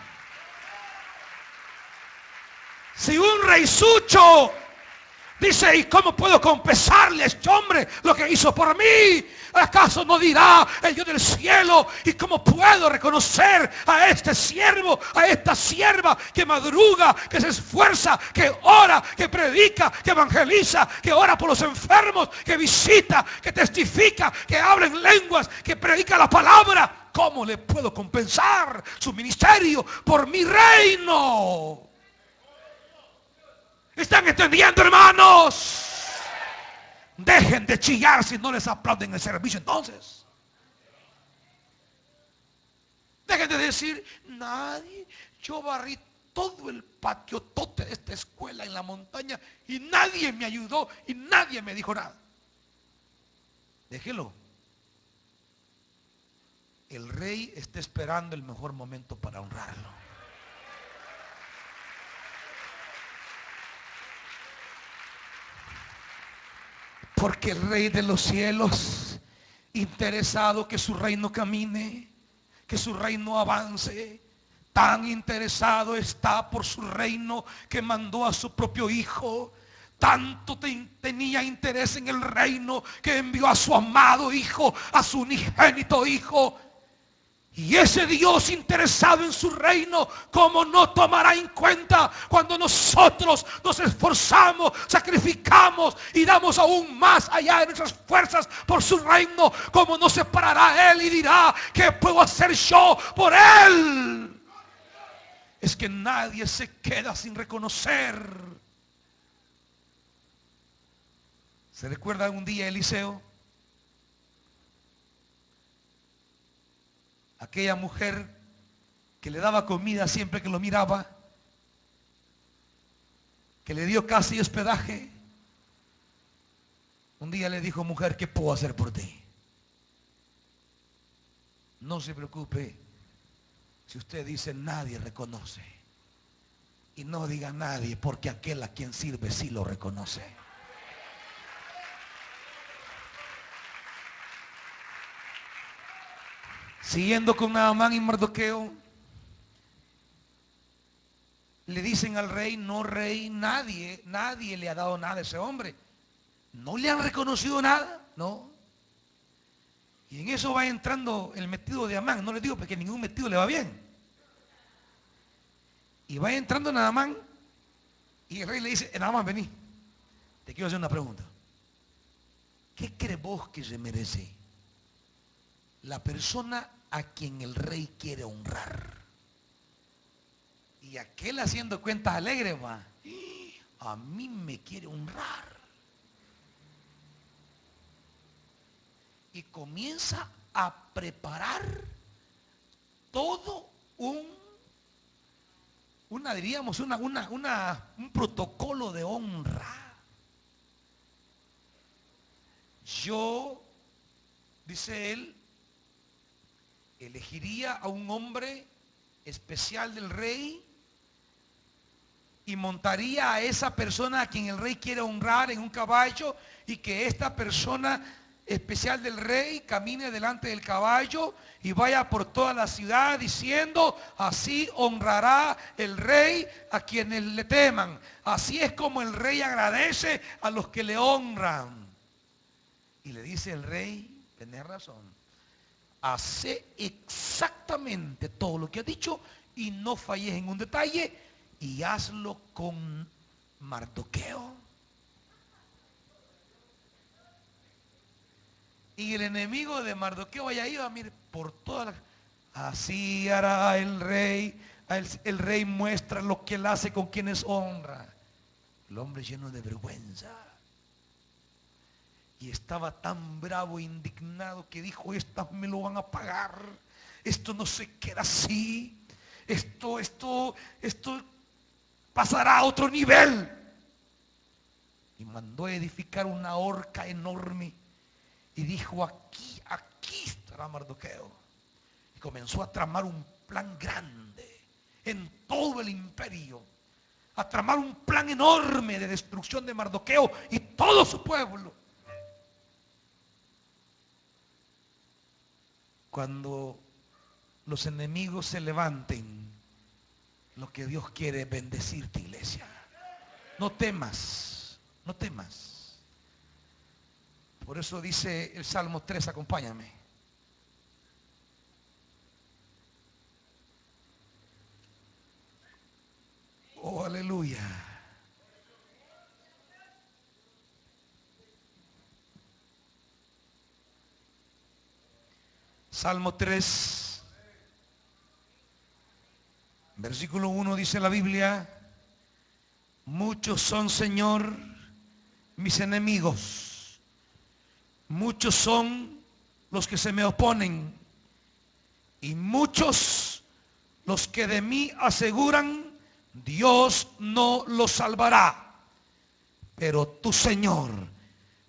Si un reisucho dice, ¿y cómo puedo compensarle a este hombre lo que hizo por mí? ¿Acaso no dirá el Dios del cielo? ¿Y cómo puedo reconocer a este siervo, a esta sierva que madruga, que se esfuerza, que ora, que predica, que evangeliza, que ora por los enfermos, que visita, que testifica, que habla en lenguas, que predica la palabra? ¿Cómo le puedo compensar su ministerio por mi reino? ¿Están entendiendo, hermanos? Dejen de chillar si no les aplauden el servicio entonces. Dejen de decir, nadie, yo barrí todo el patiotote de esta escuela en la montaña y nadie me ayudó y nadie me dijo nada. Déjelo. El rey está esperando el mejor momento para honrarlo. Porque el Rey de los cielos, interesado que su reino camine, que su reino avance, tan interesado está por su reino que mandó a su propio hijo. Tanto tenía interés en el reino que envió a su amado hijo, a su unigénito hijo. Y ese Dios interesado en su reino, ¿cómo no tomará en cuenta cuando nosotros nos esforzamos, sacrificamos y damos aún más allá de nuestras fuerzas por su reino? ¿Cómo no se parará Él y dirá, ¿qué puedo hacer yo por Él? Es que nadie se queda sin reconocer. ¿Se recuerda un día Eliseo? Aquella mujer que le daba comida siempre que lo miraba, que le dio casa y hospedaje, un día le dijo: mujer, ¿qué puedo hacer por ti? No se preocupe si usted dice nadie reconoce. Y no diga nadie, porque aquel a quien sirve sí lo reconoce. Siguiendo con Naamán y Mardoqueo, le dicen al rey: no, rey, nadie le ha dado nada a ese hombre. No le han reconocido nada, no. Y en eso va entrando el metido de Amán. No le digo porque ningún metido le va bien. Y va entrando Naamán y el rey le dice: Naamán, vení, te quiero hacer una pregunta. ¿Qué crees vos que se merece la persona a quien el rey quiere honrar? Y aquel, haciendo cuentas alegres, va: a mí me quiere honrar. Y comienza a preparar todo un protocolo de honra. Yo, dice él, elegiría a un hombre especial del rey y montaría a esa persona a quien el rey quiere honrar en un caballo, y que esta persona especial del rey camine delante del caballo y vaya por toda la ciudad diciendo: así honrará el rey a quienes le teman. Así es como el rey agradece a los que le honran. Y le dice el rey: tenés razón, hace exactamente todo lo que has dicho y no falles en un detalle, y hazlo con Mardoqueo. Y el enemigo de Mardoqueo allá iba, mire, por todas las... Así hará el rey. El rey muestra lo que él hace con quienes honra. El hombre lleno de vergüenza. Y estaba tan bravo e indignado que dijo: estas me lo van a pagar. Esto no se queda así. Esto pasará a otro nivel. Y mandó a edificar una horca enorme. Y dijo: aquí estará Mardoqueo. Y comenzó a tramar un plan grande en todo el imperio. A tramar un plan enorme de destrucción de Mardoqueo y todo su pueblo. Cuando los enemigos se levanten, lo que Dios quiere es bendecirte, iglesia. No temas, no temas. Por eso dice el Salmo 3, acompáñame. Oh, aleluya. Salmo 3, versículo 1, dice la Biblia: muchos son, Señor, mis enemigos. Muchos son los que se me oponen, y muchos los que de mí aseguran: Dios no los salvará. Pero tú, Señor,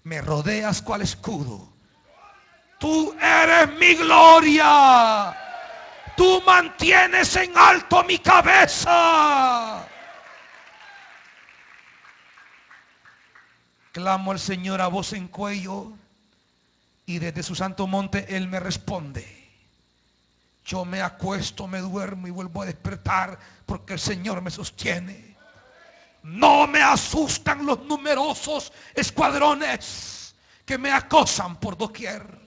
me rodeas cual escudo. Tú eres mi gloria. Tú mantienes en alto mi cabeza. Clamo al Señor a voz en cuello, y desde su santo monte Él me responde. Yo me acuesto, me duermo y vuelvo a despertar, porque el Señor me sostiene. No me asustan los numerosos escuadrones que me acosan por doquier.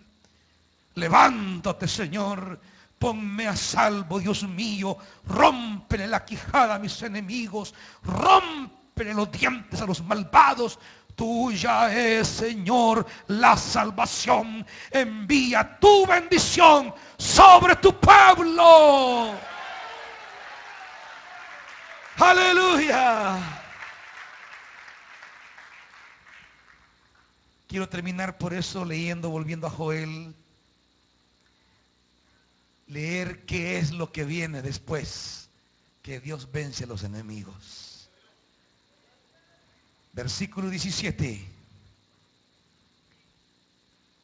Levántate, Señor, ponme a salvo, Dios mío. Rómpele la quijada a mis enemigos, rómpele los dientes a los malvados. Tuya es, Señor, la salvación. Envía tu bendición sobre tu pueblo. Aleluya. Quiero terminar por eso leyendo, volviendo a Joel. Leer qué es lo que viene después que Dios vence a los enemigos. Versículo 17.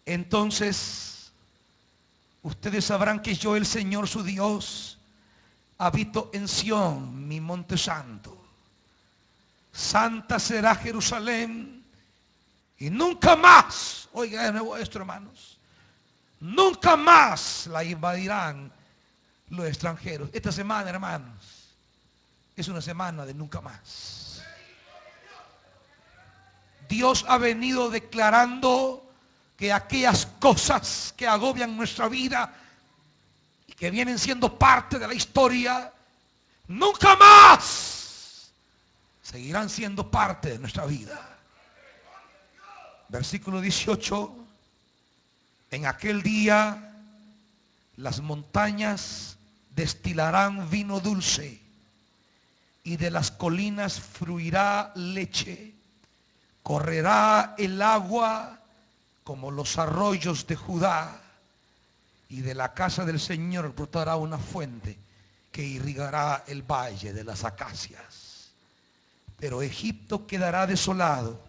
Entonces ustedes sabrán que yo, el Señor su Dios, habito en Sión, mi monte santo. Santa será Jerusalén, y nunca más, oiga de nuevo esto, hermanos, nunca más la invadirán los extranjeros. Esta semana, hermanos, es una semana de nunca más. Dios ha venido declarando que aquellas cosas que agobian nuestra vida y que vienen siendo parte de la historia, nunca más seguirán siendo parte de nuestra vida. Versículo 18. En aquel día las montañas destilarán vino dulce y de las colinas fluirá leche. Correrá el agua como los arroyos de Judá, y de la casa del Señor brotará una fuente que irrigará el valle de las acacias. Pero Egipto quedará desolado,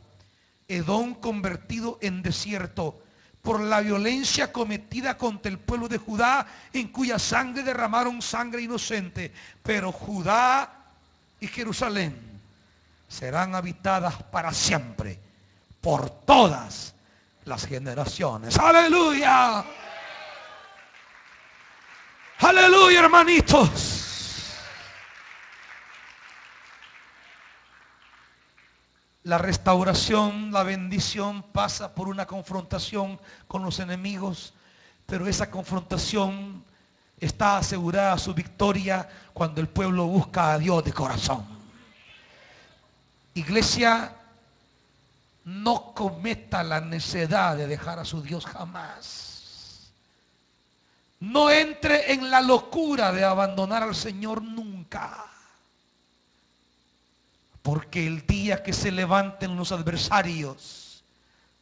Edom convertido en desierto, por la violencia cometida contra el pueblo de Judá, en cuya sangre derramaron sangre inocente. Pero Judá y Jerusalén serán habitadas para siempre por todas las generaciones. Aleluya, aleluya, hermanitos. La restauración, la bendición pasa por una confrontación con los enemigos, pero esa confrontación está asegurada su victoria cuando el pueblo busca a Dios de corazón. Iglesia, no cometa la necedad de dejar a su Dios jamás. No entre en la locura de abandonar al Señor nunca. Porque el día que se levanten los adversarios,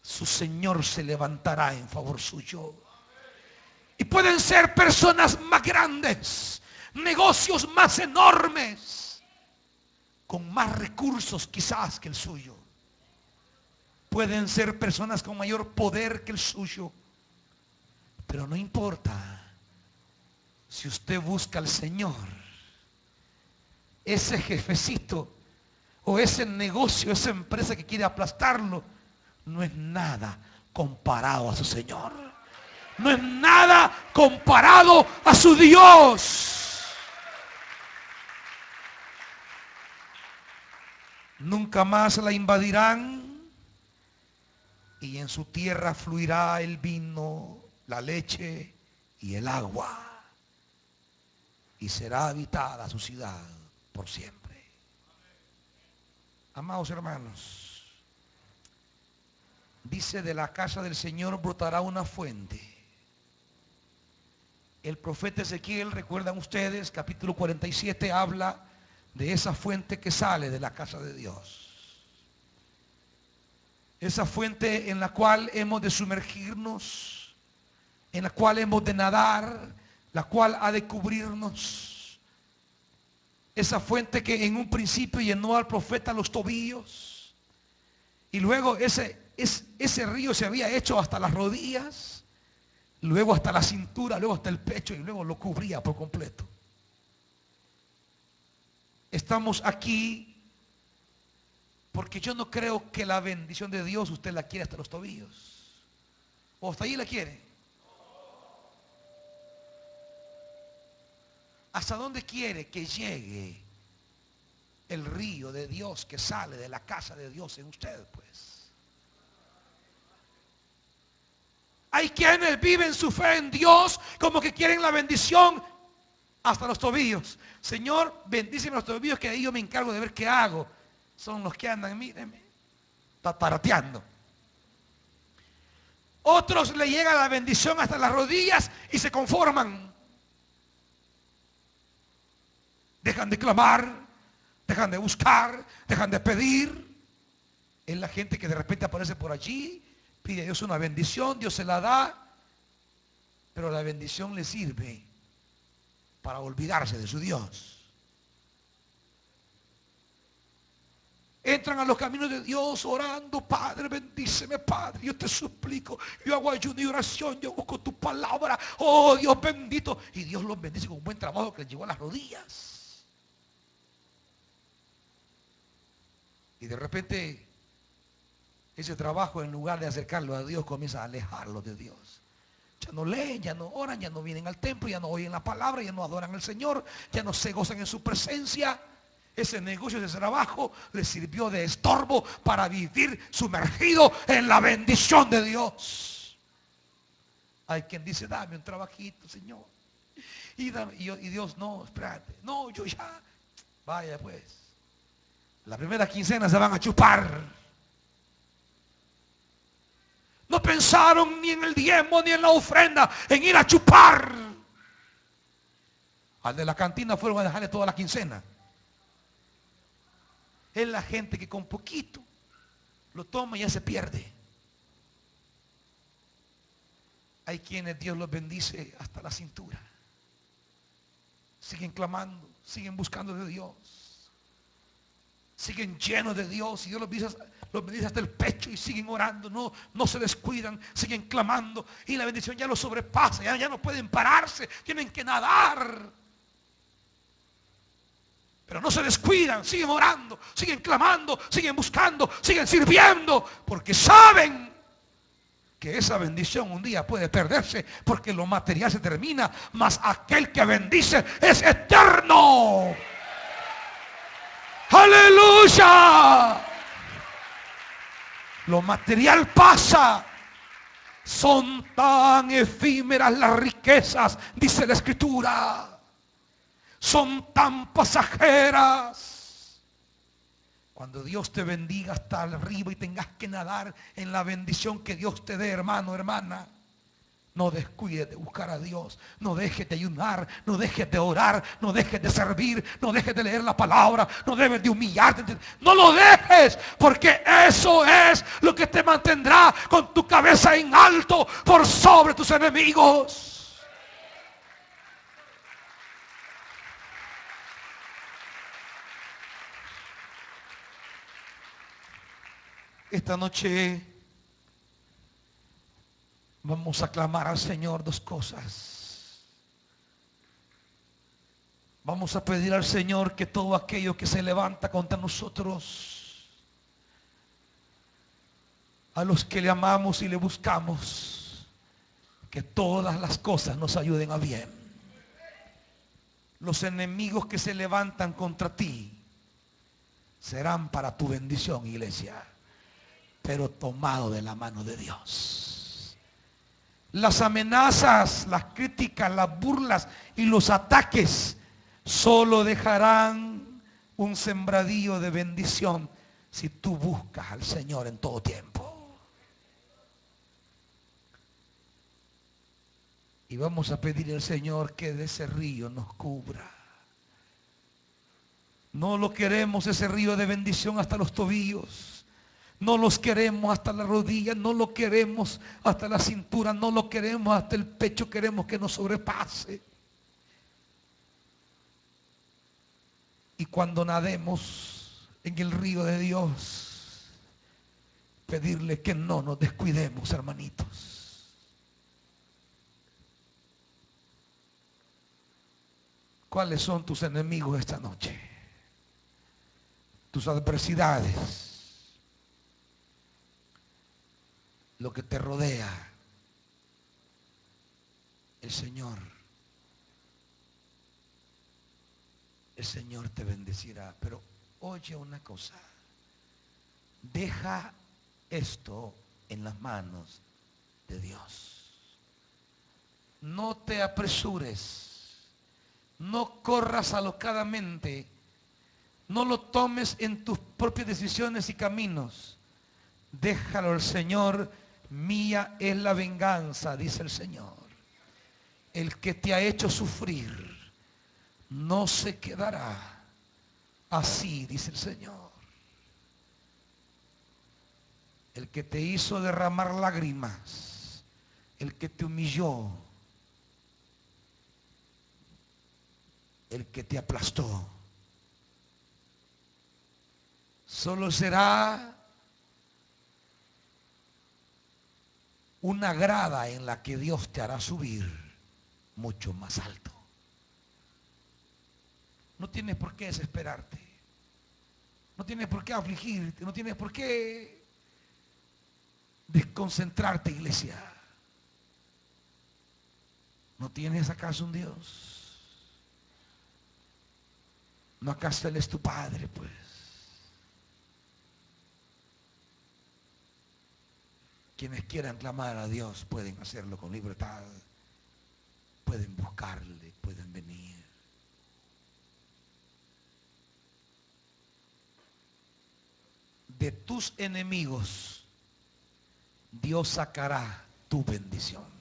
su Señor se levantará en favor suyo. Y pueden ser personas más grandes, negocios más enormes, con más recursos quizás que el suyo. Pueden ser personas con mayor poder que el suyo. Pero no importa. Si usted busca al Señor, ese jefecito o ese negocio, esa empresa que quiere aplastarlo, no es nada comparado a su Señor. No es nada comparado a su Dios. Nunca más la invadirán, y en su tierra fluirá el vino, la leche y el agua, y será habitada su ciudad por siempre. Amados hermanos, dice: de la casa del Señor brotará una fuente. El profeta Ezequiel, recuerdan ustedes, capítulo 47, habla de esa fuente que sale de la casa de Dios. Esa fuente en la cual hemos de sumergirnos, en la cual hemos de nadar, la cual ha de cubrirnos. Esa fuente que en un principio llenó al profeta los tobillos, y luego ese río se había hecho hasta las rodillas, luego hasta la cintura, luego hasta el pecho, y luego lo cubría por completo. Estamos aquí porque yo no creo que la bendición de Dios usted la quiere hasta los tobillos, o hasta ahí la quiere. ¿Hasta dónde quiere que llegue el río de Dios que sale de la casa de Dios en usted? Pues hay quienes viven su fe en Dios como que quieren la bendición hasta los tobillos. Señor, bendíceme los tobillos, que ahí yo me encargo de ver qué hago. Son los que andan, mírenme, tatarateando. Otros le llega la bendición hasta las rodillas y se conforman. Dejan de clamar, dejan de buscar, dejan de pedir. Es la gente que de repente aparece por allí, pide a Dios una bendición, Dios se la da, pero la bendición le sirve para olvidarse de su Dios. entran a los caminos de Dios orando: Padre, bendíceme, Padre, yo te suplico, yo hago ayuno y oración, yo busco tu palabra, oh Dios bendito. Y Dios los bendice con un buen trabajo que les llegó a las rodillas. Y de repente ese trabajo, en lugar de acercarlo a Dios, comienza a alejarlo de Dios. Ya no leen, ya no oran, ya no vienen al templo, ya no oyen la palabra, ya no adoran al Señor, ya no se gozan en su presencia. Ese negocio, ese trabajo les sirvió de estorbo para vivir sumergido en la bendición de Dios. Hay quien dice: dame un trabajito, Señor. Y Dios: no, espérate, no, yo ya. Vaya pues, la primera quincena se van a chupar. No pensaron ni en el diezmo ni en la ofrenda, en ir a chupar. Al de la cantina fueron a dejarle toda la quincena. Es la gente que con poquito lo toma y ya se pierde. Hay quienes Dios los bendice hasta la cintura. Siguen clamando, siguen buscando de Dios, siguen llenos de Dios, y Dios los bendice hasta el pecho, y siguen orando, no se descuidan, siguen clamando, y la bendición ya los sobrepasa, ya no pueden pararse, tienen que nadar. Pero no se descuidan, siguen orando, siguen clamando, siguen buscando, siguen sirviendo, porque saben que esa bendición un día puede perderse, porque lo material se termina, mas aquel que bendice es eterno. ¡Aleluya! Lo material pasa. Son tan efímeras las riquezas, dice la Escritura. Son tan pasajeras. Cuando Dios te bendiga hasta arriba y tengas que nadar en la bendición que Dios te dé, hermano, hermana, no descuides de buscar a Dios. No dejes de ayunar, no dejes de orar, no dejes de servir, no dejes de leer la palabra, no debes de humillarte. No lo dejes, porque eso es lo que te mantendrá con tu cabeza en alto por sobre tus enemigos. Esta noche vamos a clamar al Señor dos cosas. Vamos a pedir al Señor que todo aquello que se levanta contra nosotros, a los que le amamos y le buscamos, que todas las cosas nos ayuden a bien. Los enemigos que se levantan contra ti serán para tu bendición, iglesia, pero tomado de la mano de Dios. Las amenazas, las críticas, las burlas y los ataques solo dejarán un sembradío de bendición si tú buscas al Señor en todo tiempo. Y vamos a pedir al Señor que de ese río nos cubra. No lo queremos, ese río de bendición, hasta los tobillos. No los queremos hasta la rodilla, no lo queremos hasta la cintura, no lo queremos hasta el pecho, queremos que nos sobrepase. Y cuando nademos en el río de Dios, pedirle que no nos descuidemos, hermanitos. ¿Cuáles son tus enemigos esta noche? Tus adversidades. Lo que te rodea. El Señor te bendecirá. Pero oye una cosa. Deja esto en las manos de Dios. No te apresures. No corras alocadamente. No lo tomes en tus propias decisiones y caminos. Déjalo al Señor. Mía es la venganza, dice el Señor. El que te ha hecho sufrir no se quedará. Así dice el Señor. El que te hizo derramar lágrimas, el que te humilló, el que te aplastó, Solo será una grada en la que Dios te hará subir mucho más alto. No tienes por qué desesperarte. No tienes por qué afligirte. No tienes por qué desconcentrarte, iglesia. ¿No tienes acaso un Dios? ¿No acaso Él es tu Padre, pues? Quienes quieran clamar a Dios pueden hacerlo con libertad. Pueden buscarle, pueden venir. De tus enemigos Dios sacará tu bendición.